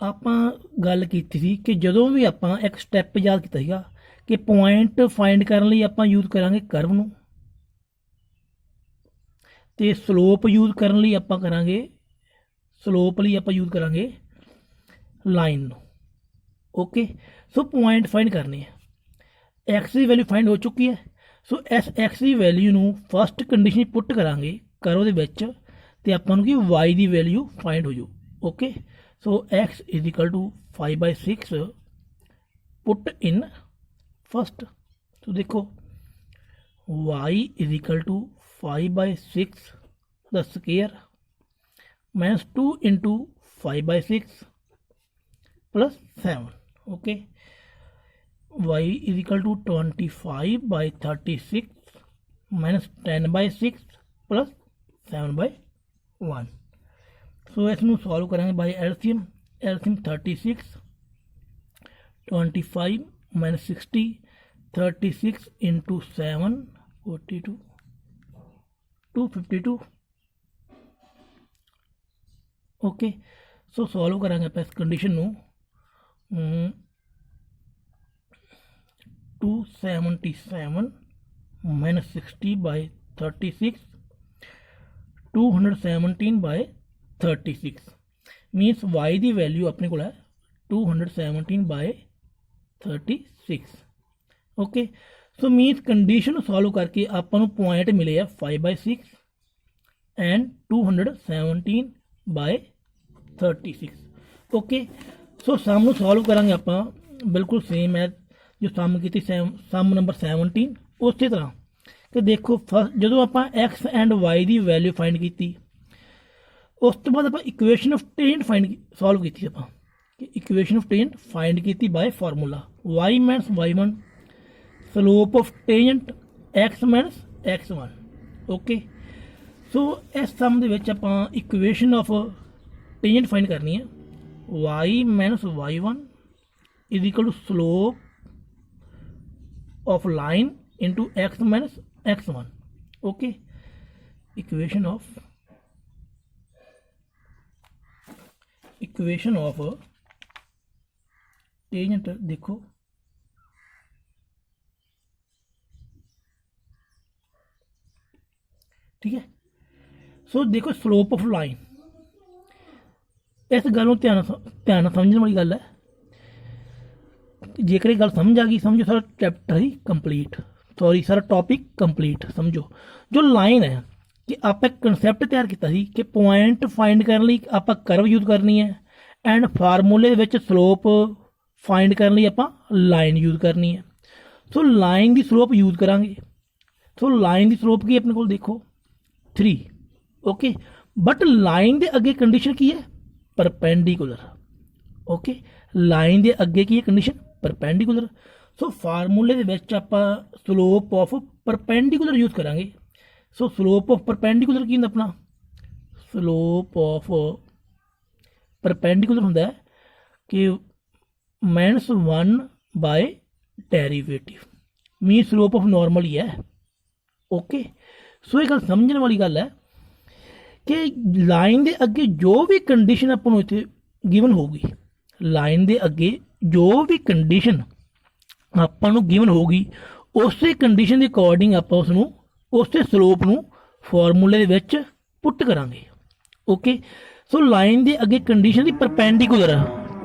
ਆਪਾਂ ਗੱਲ ਕੀਤੀ ਸੀ ਕਿ ਜਦੋਂ ਵੀ ਆਪਾਂ ਇੱਕ ਸਟੈਪ ਯਾਦ ਕੀਤਾ ਸੀਗਾ ਕਿ ਪੁਆਇੰਟ ਫਾਈਂਡ ਕਰਨ ਲਈ ਆਪਾਂ ਯੂਜ਼ ਕਰਾਂਗੇ ਕਰਵ ਨੂੰ ਤੇ ਸਲੋਪ ਯੂਜ਼ ਕਰਨ ਲਈ ਆਪਾਂ ਕਰਾਂਗੇ ਲਾਈਨ ਨੂੰ। ओके, सो पॉइंट फाइंड करने हैं। एक्स की वैल्यू फाइंड हो चुकी है। सो इस एक्स की वैल्यू नू फस्ट कंडीशन पुट करांगे करव दे विच ते आपां नूं की वाई की वैल्यू फाइंड हो जू। Okay, so x is equal to 5/6 put in first. तो देखो y is equal to 5/6 the square minus 2 into 5/6 plus 7। Okay, y is equal to 25/36 minus 10/6 plus 7/1। So इसनू सॉल्व करेंगे बाय एलसीएम 36 25 माइनस 60 36 इंटू 7 42 252। Okay, so solve करेंगे आप इस condition नू 277 माइनस 60/36 217/36 मीनस वाई की वैल्यू अपने को है 217/36। ओके, सो मीनस कंडीशन सॉल्व करके आपको पॉइंट मिले है 5/6 एंड 217/36। ओके, सो सम नूं सॉल्व करांगे आप बिल्कुल सेम है जो सम की सम नंबर 17। उस तरह कि देखो फस्ट जो आप एक्स एंड वाई की वैल्यू फाइंड की उस तो बाद आप equation of tangent find solve की इक्वेशन ऑफ टेंजेंट फाइंड की by formula y minus y1 slope of tangent x minus x1। Okay, so इस सम आप इक्वेशन ऑफ टेंजेंट फाइंड करनी है y minus y1 is equal to slope of line into x minus x1। Okay, equation of tangent देखो ठीक है। So देखो slope of line इस गल ध्यान समझने वाली गल है। जेकर गल समझ आ गई समझो सारा चैप्टर ही कंप्लीट, सॉरी सारा टॉपिक कंप्लीट समझो। जो लाइन है कि आप एक कंसैप्ट तैयार किया कि पॉइंट फाइंड करने लिए आप कर्व यूज करनी है एंड फार्मूले विच स्लोप फाइंड करने लिए आप लाइन यूज करनी है। सो लाइन की स्लोप यूज करांगे। सो लाइन की स्लोप की अपने को देखो 3। ओके, बट लाइन के अगे कंडीशन की है परपेंडिकुलर। ओके, लाइन के अगे की है कंडीशन परपेंडिकुलर। ਸੋ ਫਾਰਮੂਲੇ ਦੇ ਵਿੱਚ ਆਪਾਂ ਸਲੋਪ ਆਫ ਪਰਪੈਂਡੀਕੂਲਰ ਯੂਜ਼ ਕਰਾਂਗੇ। ਸੋ ਸਲੋਪ ਆਫ ਪਰਪੈਂਡੀਕੂਲਰ ਕੀ ਹੁੰਦਾ ਆਪਣਾ, ਸਲੋਪ ਆਫ ਪਰਪੈਂਡੀਕੂਲਰ ਹੁੰਦਾ ਹੈ ਕਿ -1 by derivative, mean slope of normal ਹੀ ਹੈ। ਓਕੇ, ਸੋ ਇਹ ਗੱਲ ਸਮਝਣ ਵਾਲੀ ਗੱਲ ਹੈ ਕਿ ਲਾਈਨ ਦੇ ਅੱਗੇ ਜੋ ਵੀ ਕੰਡੀਸ਼ਨ ਆਪਾਂ ਨੂੰ ਇੱਥੇ ਗਿਵਨ ਹੋਊਗੀ, ਲਾਈਨ ਦੇ ਅੱਗੇ ਜੋ ਵੀ ਕੰਡੀਸ਼ਨ ਆਪਾਂ ਨੂੰ ਗਿਵਨ ਹੋਊਗੀ, ਉਸੇ ਕੰਡੀਸ਼ਨ ਦੇ ਅਕੋਰਡਿੰਗ ਆਪਾਂ ਉਸ ਨੂੰ, ਉਸੇ ਸਲੋਪ ਨੂੰ ਫਾਰਮੂਲੇ ਦੇ ਵਿੱਚ ਪੁੱਟ ਕਰਾਂਗੇ। ਓਕੇ, ਸੋ ਲਾਈਨ ਦੇ ਅੱਗੇ ਕੰਡੀਸ਼ਨ ਸੀ ਪਰਪੈਂਡੀਕੂਲਰ,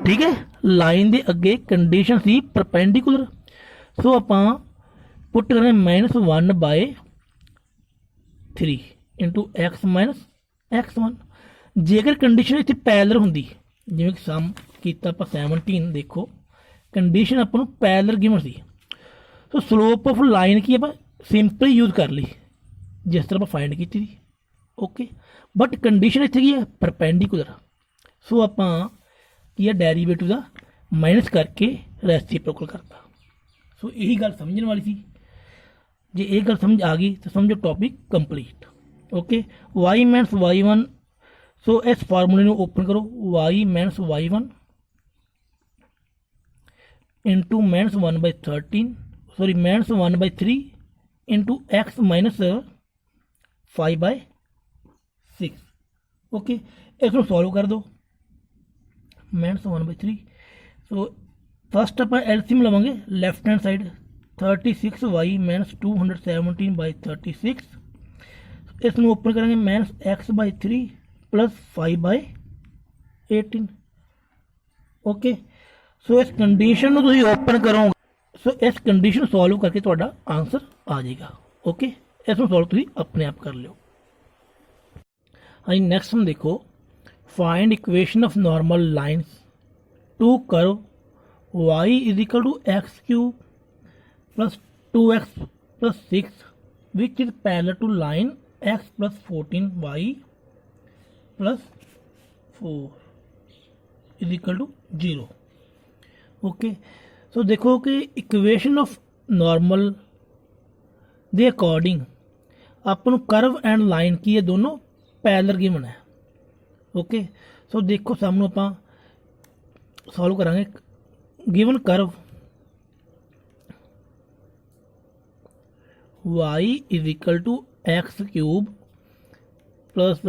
ਠੀਕ ਹੈ, ਲਾਈਨ ਦੇ ਅੱਗੇ ਕੰਡੀਸ਼ਨ ਸੀ ਪਰਪੈਂਡੀਕੂਲਰ। ਸੋ ਆਪਾਂ ਪੁੱਟ ਕਰਾਂਗੇ -1 bye 3 into x minus x1। ਜੇਕਰ ਕੰਡੀਸ਼ਨ ਇੱਥੇ ਪੈਰਲਲ ਹੁੰਦੀ, ਜਿਵੇਂ ਕਿ ਸਮ ਕੀਤਾ ਆਪਾਂ 17, ਦੇਖੋ ਕੰਡੀਸ਼ਨ ਆਪਾਂ ਨੂੰ ਪੈਰਲਲ ਗਿਵਨ ਸੀ। ਸੋ ਸਲੋਪ ਆਫ ਲਾਈਨ ਕੀ ਆਪਾਂ ਸਿੰਪਲੀ ਯੂਜ਼ ਕਰ ਲਈ ਜਿਸ ਤਰ੍ਹਾਂ ਆਪਾਂ ਫਾਈਂਡ ਕੀਤੀ ਸੀ। ਓਕੇ, ਬਟ ਕੰਡੀਸ਼ਨ ਇੱਥੇ ਕੀ ਹੈ, ਪਰਪੈਂਡੀਕੂਲਰ। ਸੋ ਆਪਾਂ ਕੀ ਹੈ, ਡੈਰੀਵੇਟਿਵ ਦਾ ਮਾਈਨਸ ਕਰਕੇ ਰੈਸੀਪ੍ਰੋਕਲ ਕਰਤਾ। ਸੋ ਇਹੀ ਗੱਲ ਸਮਝਣ ਵਾਲੀ ਸੀ। ਜੇ ਇਹ ਗੱਲ ਸਮਝ ਆ ਗਈ ਤਾਂ ਸਮਝੋ topic complete. Okay, y minus y1, so ਇਸ ਫਾਰਮੂਲੇ ਨੂੰ ਓਪਨ ਕਰੋ, y minus y1 into -1/13, sorry -1/3 into x minus 5/6। Okay, इसको सॉल्व कर दो, -1/3। सो फर्स्ट आप एलसीएम लवेंगे left hand side, 36y minus 217/36। इसमें ओपन करेंगे -x/3 प्लस 5/18। ओके, सो इस कंडीशन ਨੂੰ ਤੁਸੀਂ ਓਪਨ ਕਰੋਗੇ, ਸੋ ਇਸ ਕੰਡੀਸ਼ਨ ਸੋਲਵ ਕਰਕੇ ਤੁਹਾਡਾ ਆਨਸਰ ਆ ਜਾਏਗਾ। ਓਕੇ, ਇਸ ਨੂੰ ਸੋਲਵ ਤੁਸੀਂ ਆਪਣੇ ਆਪ ਕਰ ਲਿਓ। ਹਾਂਜੀ, ਨੈਕਸਟ हम देखो, find equation of normal lines to curve y is equal to x cube plus 2x plus 6 which is parallel to line x plus 14y plus 4 is equal to 0। Okay, so देखो कि equation of normal ਦੇ according ਆਪਾਂ ਨੂੰ curve and line ਕੀ ਹੈ, ਦੋਨੋਂ parallel given ਹੈ। Okay, so ਦੇਖੋ ਸਾਹਮਣੇ ਆਪਾਂ ਸੋਲਵ ਕਰਾਂਗੇ। Given curve y is equal to x cube plus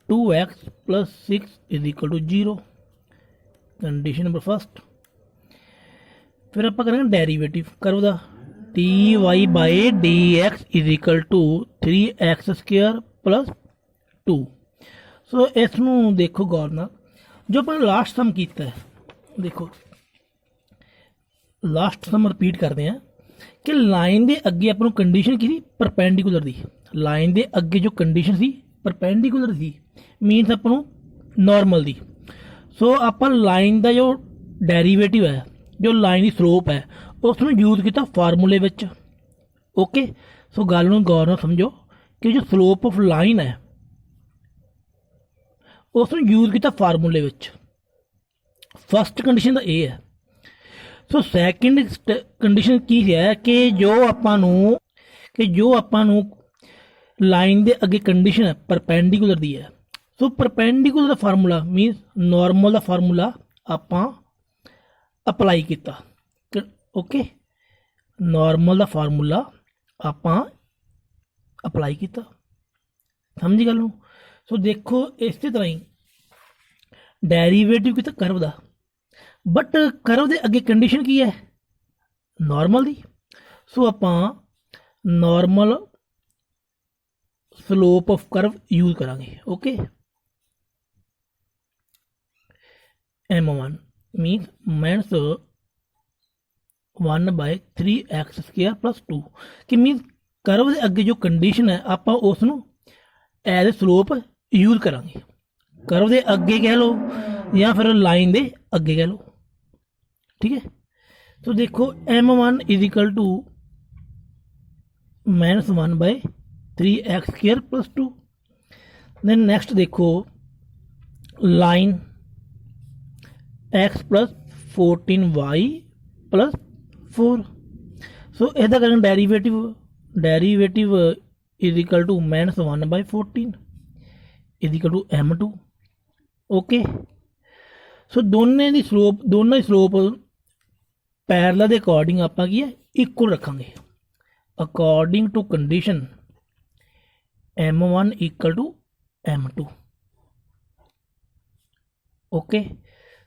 2x plus 6 is equal to 0, condition number first. फिर आप करेंगे डेरीवेटिव करव का, d y by d x is equal to 3x² plus 2। So इसनू देखो गौर नाल, जो अपने लास्ट सम किया है, देखो लास्ट सम रिपीट करते हैं कि लाइन के अगे अपन कंडीशन की थी परपेंडिकुलर दी, लाइन के अगे जो कंडीशन सी परपेंडिकुलर थी, मीनस अपन नॉर्मल दी। सो आप लाइन का जो डेरीवेटिव है, जो लाइन की स्लोप है, उसमें यूज किया फार्मूले विच। ओके, सो गल नूं गौर नाल समझो कि जो स्लोप ऑफ लाइन है उसमें यूज किया फार्मूले विच। फस्ट कंडीशन तो ये है। सो सैकेंड कंडीशन की है कि जो आपां नूं लाइन के अगे कंडीशन है परपेंडिकुलर दी है। सो परपेंडिकुलर का फार्मूला मीनस नॉर्मल का फार्मूला आपां अप्लाई किया। ओके, नॉर्मल का फार्मूला आपां अप्लाई किया, समझी गल नूं। सो देखो इस तरह ही डेरीवेटिव किया करव का, बट करव के अगे कंडीशन की है नॉर्मल दी। सो आपां normal slope of curve use करांगे। Okay, m1 mean -1/3x² plus 2 कि मीन करव के अगे जो कंडीशन है आप उसनू एज ए स्लोप यूज करांगे। करव के अगे कह लो या फिर लाइन के अगे कह लो, ठीक है। तो देखो m1 is equal to -1/3x² plus 2। Then next देखो line x plus 14y plus 4 so इसका करेंगे derivative, derivative is equal to -1/14 is equal to m2। Okay, so दोनों की स्लोप पैरेलल के अकॉर्डिंग आप की है इक्वल रखेंगे according to condition m1 equal to m2। Okay,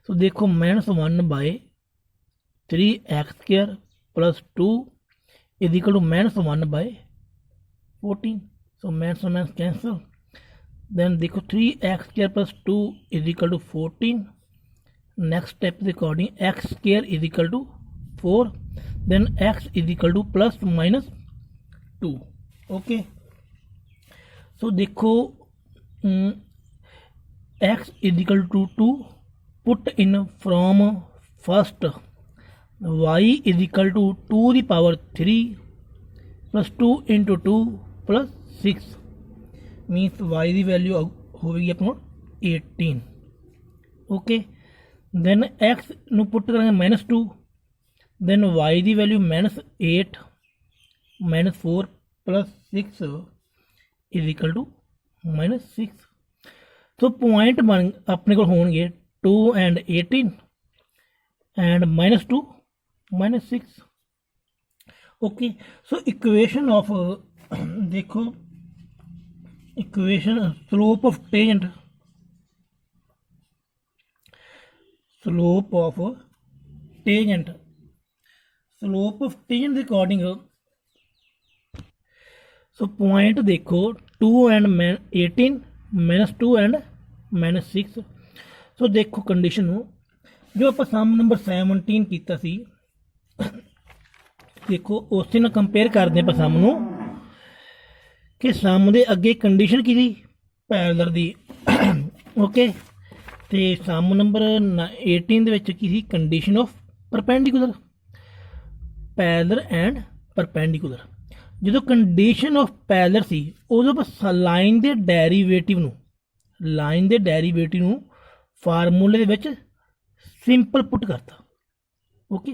so देखो -1/3x² + 2 is equal to -1/14। So minus cancel, then देखो 3x² + 2 is equal to 14। Next step के according x² is equal to 4, then x is equal to +-2। Okay, so देखो x is equal to 2 put in from first, y is equal to 2³ + 2 × 2 + 6 मीनस y की value होगी अपना 18। Okay, then x नू put करेंगे -2, then y की value -8 -4 + 6 is equal to -6। तो point बन अपने को होंगे 2 and 18 and -2 -6। Okay, so equation of देखो equation slope of tangent, slope of tangent के अकॉर्डिंग सो पॉइंट देखो 2 and 18 -2 and -6। सो देखो कंडीशन जो आप सम नंबर 17 किया सी, देखो उस नाल कंपेयर करते हैं सम नूं कि सम दे अगे कंडीशन की थी पैरेलल दी। ओके, तो सम नंबर 18 दे विच की थी condition of perpendicular, parallel and perpendicular. जो कंडीशन ऑफ पैरेलल सी उदों ਆਪਾਂ लाइन के डेरीवेटिव नूं फार्मूले दे विच सिंपल पुट करता। ओके,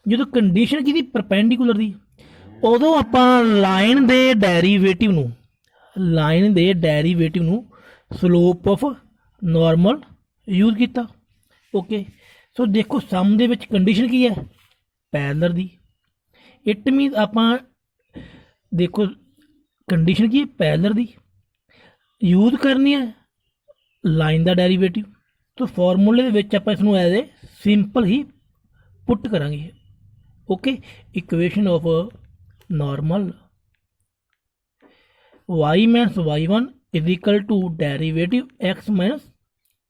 जो कंडीशन की थी परपेंडिकुलर दी उदों आपां लाइन के डेरीवेटिव नूं स्लोप ऑफ नॉर्मल यूज किया। ओके, सो देखो सम दे विच कंडीशन की है पैरेलल दी, इट मीन आपां देखो कंडीशन की पैरेलल दी यूज करनी है लाइन का डेरीवेटिव, तो फॉर्मूले आप इसनूं एज ए सिंपल ही पुट करांगे। Okay, equation of normal y - y1 is equal to derivative x -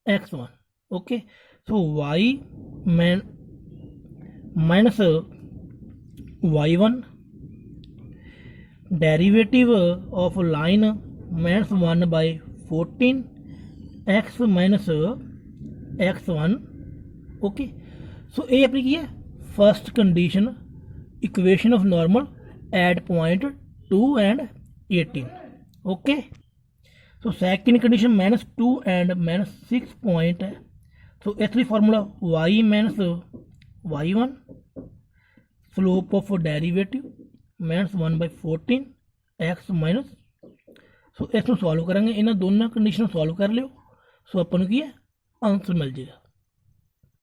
x1। Okay, so y minus y1 derivative of line -1/14 x - x1। Okay, so ये अपनी की है first condition equation of normal at point 2 and 18। Okay, so second condition -2 and -6 point है। So इसलिए formula y - y1 slope of derivative -1/14 x minus. So इसमें solve करेंगे, इन्होंने दोनों कंडीशन सॉल्व कर लियो। सो अपन की है आंसर मिल जाएगा।